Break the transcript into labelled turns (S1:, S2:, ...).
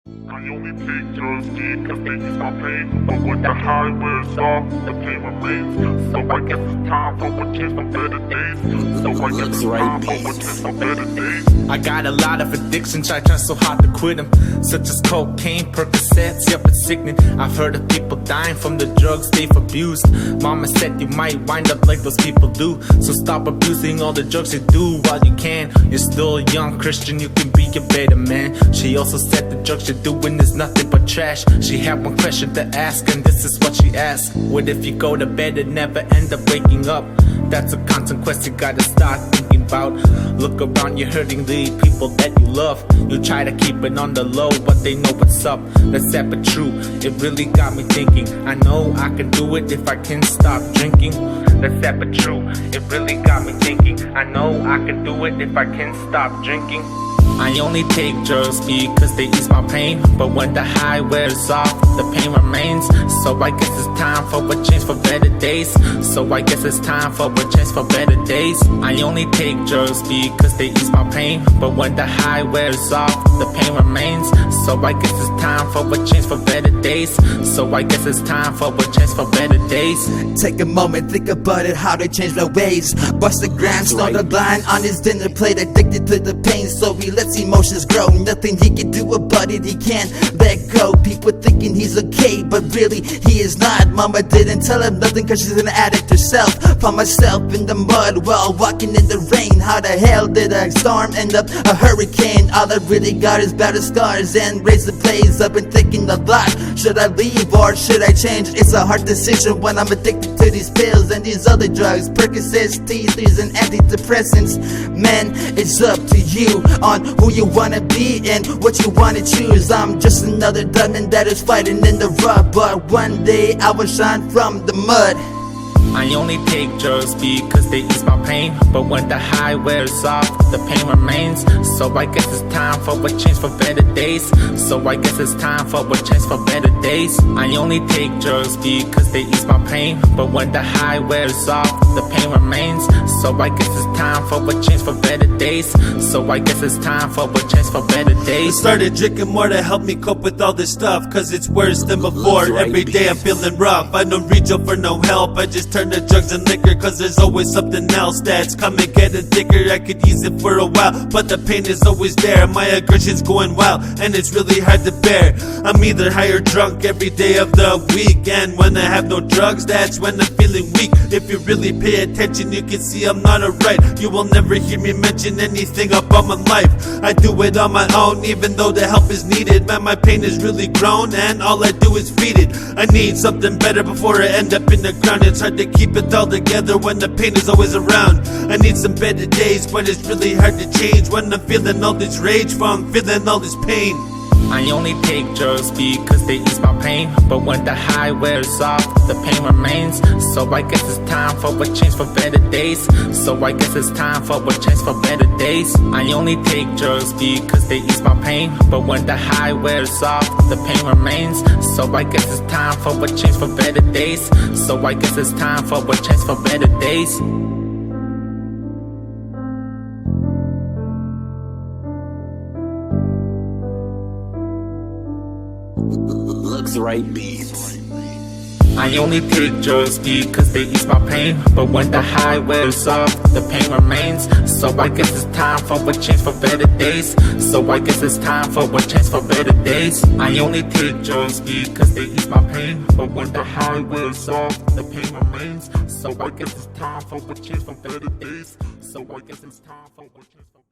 S1: I only take drugs because they ease my pain, but when the high wears off, the pain remains. So I guess it's time for a chance for better days. So I guess it's time for a chance for better days.
S2: I got a lot of addictions, I try so hard to quit them, such as cocaine, Percocets, yup, it's sickening. I've heard of people dying from the drugs they've abused. Mama said you might wind up like those people do, so stop abusing all the drugs you do while you can. You're still a young Christian, you can be a better man. She also said the drugs you're doing is nothing but trash. She had one question to ask, and this is what she asked: what if you go to bed and never end up waking up? That's a consequence you gotta start thinking about. Look around, you're hurting the people that you love. You try to keep it on the low, but they know what's up. That's sad but true, it really got me thinking. I know I can do it if I can stop drinking. That's sad but true, it really got me thinking. I know I can do it if I can stop drinking. I only take drugs because they ease my pain, but when the high wears off, the pain remains. So I guess it's time for a change for better days. So I guess it's time for a change for better days. I only take drugs because they ease my pain, but when the high wears off, the pain remains. So I guess it's time for a change for better days. So I guess it's time for a change for better days.
S3: Take a moment, think about it, how to change my ways. Bust the gram, start the line on his dinner plate, addicted to the pain, so he lets emotions grow. Nothing he can do about it, he can't let go. People thinking he's okay, but really he is not. Mama didn't tell him nothing cause she's an addict herself. Found myself in the mud while walking in the rain. How the hell did a storm end up a hurricane? All I really got is battered scars and raised the blaze. I've been thinking a lot, should I leave or should I change? It's a hard decision when I'm addicted to these pills and these other drugs, Percocets, T3s and antidepressants. Man, it's up to you on who you wanna be and what you wanna choose. I'm just another diamond that is fighting in the rough, but one day I will shine from the mud.
S2: I only take drugs because they ease my pain, but when the high wears off, the pain remains. So I guess it's time for a change for better days. So I guess it's time for a change for better days. I only take drugs because they ease my pain, but when the high wears off, the pain remains. So I guess it's time for a change for better days. So I guess it's time for a change for better days.
S4: I started drinking more to help me cope with all this stuff, cause it's worse than before. Every day I'm feeling rough, I don't reach out for no help. I just turn to drugs and liquor, cause there's always something else that's coming getting thicker. I could ease it for a while, but the pain is always there. My aggression's going wild, and it's really hard to bear. I'm either high or drunk every day of the week, and when I have no drugs, that's when I'm feeling weak. If you really pay attention, you can see I'm not alright. You will never hear me mention anything about my life. I do it on my own, even though the help is needed. Man, my pain has really grown, and all I do is feed it. I need something better before I end up in the ground. It's hard to keep it all together when the pain is always around. I need some better days when it's really hard to change, when I'm feeling all this rage from feeling all this pain.
S2: I only take drugs because they ease my pain, but when the high wears off, the pain remains. So I guess it's time for a change for better days. So I guess it's time for a change for better days. I only take drugs because they ease my pain, but when the high wears off, the pain remains. So I guess it's time for a change for better days. So I guess it's time for a change for better days.
S5: Looks right beats.
S2: I only take drugs because they ease my pain, but when the high wears off, the pain remains. So I guess it's time for a change for better days. So I guess it's time for a change for better days. I only take drugs because they ease my pain, but when the high wears off, the pain remains. So I guess it's time for a change for better days. So I guess it's time for a change for